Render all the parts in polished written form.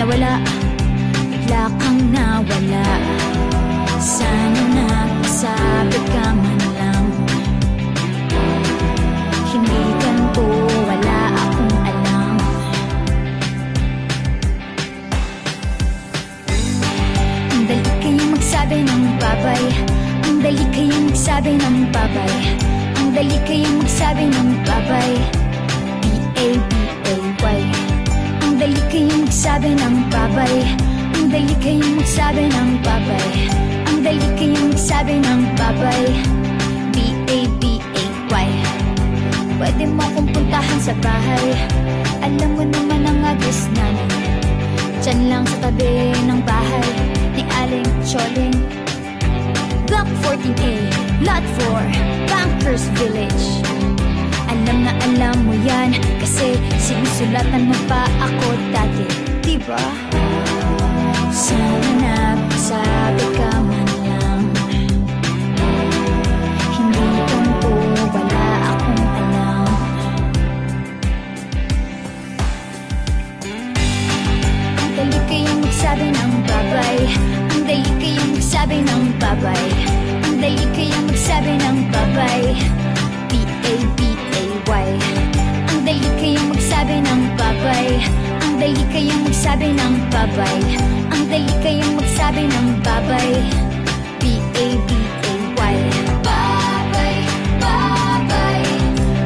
nawala, bigla kang nawala. Sana nagsabi ka man lang, hindi ganito, wala akong alam. Ang dali kayong magsabi ng babay, ang dali kayong magsabi ng babay, ang dali kayong magsabi ng babay. B-A-B-A-Y. Ang dali kayong magsabi ng babay, ang dali kayong magsabi ng babay, ang dali kayong magsabi ng babay. B-A-B-A-Y. Pwede mo akong puntahan sa bahay, alam mo naman ang address namin, dyan lang sa tabi ng bahay ni Aling Choling. Block 14A, Lot 4, Bankers Village. Alam na alam mo yan, kasi sinusulatan mo pa ako dati, diba? Sana nagsabi ka man lang, hindi ganito, wala akong alam. Ang dali kayong magsabi ng babay, ang dali kayong magsabi ng babay, ang dali kayong magsabi ng babay. B-A-B-A-Y. Ang dali kayong magsabi ng babay, ang dali kayong magsabi ng babay, ang dali kayong magsabi ng babay. B-A-B-A-Y. Babay, babay.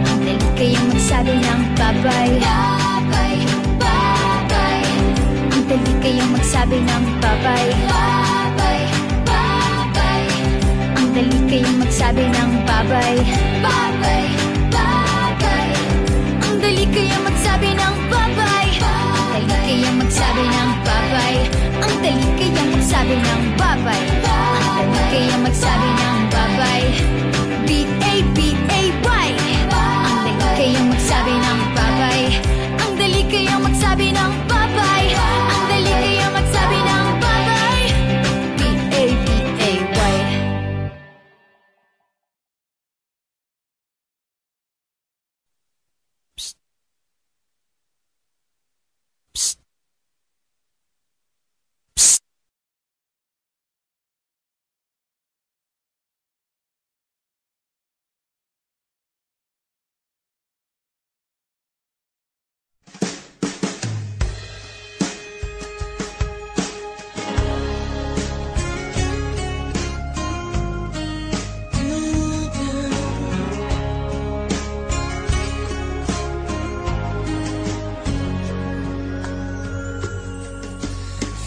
Ang dali kayong magsabi ng babay. Babay, babay. Ang dali kayong magsabi ng babay. Babay, babay. Ang dali kayong magsabi ng babay. Babay, babay. Ang dali kayong magsabi ng babay. Ang dali kayong magsabi ng babay. Ang dali kayong magsabi ng babay. Ang dali kayong magsabi ng babay. B-A-B-A-Y. Ang dali kayong magsabi ng babay. Ang dali kayong magsabi ng babay. Ang dali kayong magsabi ng babay. B-A-B-A-Y. Psst. Psst. Psst.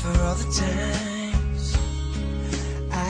For all the time